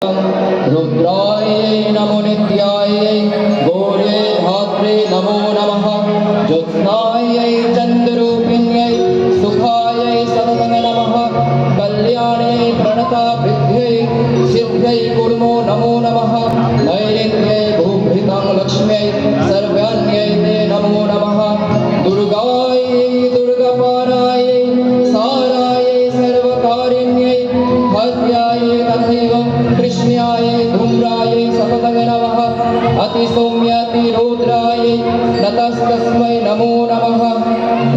रुद्रायै नमो नित्यायै गौर्यै धात्रे नमो नमः ज्योत्स्नायै चन्द्ररूपिण्यै सुखायै सततं नमः कल्याण्यै प्रणताभिद्यै सिद्ध्यै कुर्मो नमो नमः नैऋत्यै भूभृतां लक्ष्म्यै सर्वाण्यै ते नमो नमः दुर्गायै दुर्गपारायै सारायै सर्वकारिण्यै हत्यायै तथैव कृष्ण्यायै धूम्रायै सततं नमः अतिसौम्यातिरौद्रायै नतस्तस्मै नमो नमः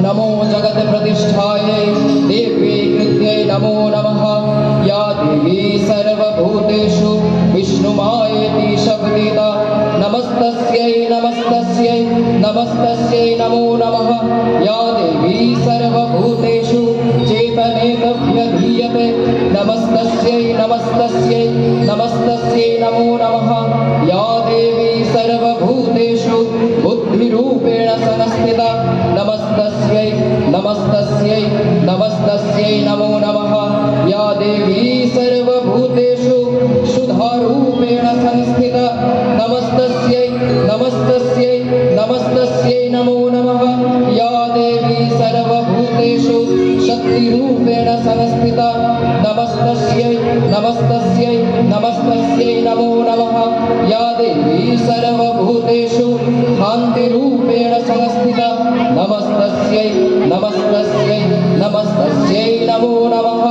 नमो जगत्प्रतिष्ठायै देव्यै कृत्यै नमो नमः या देवी सर्वभूतेषु विष्णुमायेति शब्दिता नमस्तस्यै नमस्तस्यै नमस्तस्यै नमो नमः या देवी सर्वभूतेषु चेतनेकव्यधीयते नमस्तस्यै नमस्तस्यै नमस्तस्यै नमो नमः या देवी सर्वभूतेषु बुद्धिरूपेण संस्थिता नमस्तस्यै नमस्तस्यै नमस्तस्यै नमो नमः या देवी सर्वभूतेषु सुधारूपेण संस्थिता नमस्तस्यै नमस्तस्यै नमस्तस्यै नमो नमः या देवी सर्वभूतेषु शक्तिरूपेण संस्थिता नमस्तस्यै नमस्तस्यै नमस्तस्यै नमो नमः या देवी सर्वभूतेषु शान्तिरूपेण संस्थिता नमस्तस्यै नमस्तस्यै नमस्तस्यै नमो नमः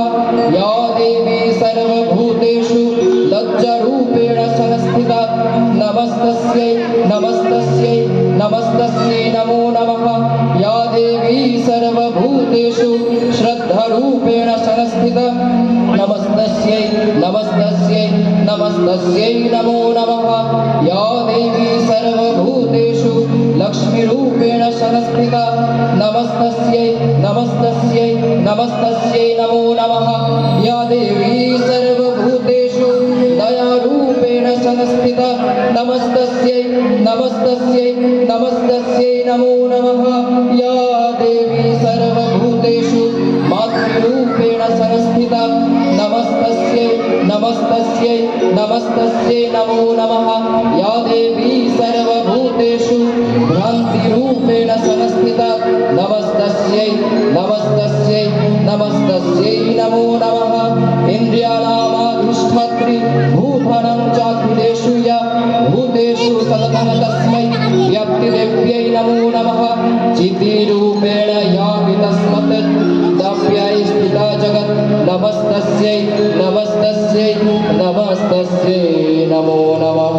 या देवी सर्वभूतेषु लज्जारूपेण संस्थिता नमस्तस्यै नमस्तस्यै नमस्तस्यै नमो नमः या देवी सर्वभूतेषु श्रद्धारूपेण संस्थिता नमस्तस्यै नमस्तस्यै नमस्तस्यै नमो नमः या देवी सर्वभूतेषु लक्ष्मीरूपेण संस्थिता नमस्तस्यै नमस्तस्यै नमस्तस्यै नमो नमः या देवी सर्वभूतेषु दयारूपेण संस्थिता नमस्तस्यै नमस्तस्यै नमस्तस्यै नमो नमः या देवी सर्वभूतेषु मातृरूपेण संस्थिता नमस्तस्यै नमस्तस्यै नमस्तस्यै नमो नमः या देवी सर्वभूतेषु भ्रान्तिरूपेण संस्थिता नमस्तस्यै नमस्तस्यै नमस्तस्यै नमो नमः इन्द्रियाणामाधिष्ठात्री भूतानां चाखिलेषु या भूतेषु सततं तस्मै व्यक्तिदेव्यै नमो नमः चितिरूपेण या वितस्मत् दव्यै स्थिता जगत् नमस्तस्यै नमस्तस्यै नमस्तस्यै नमो नमः।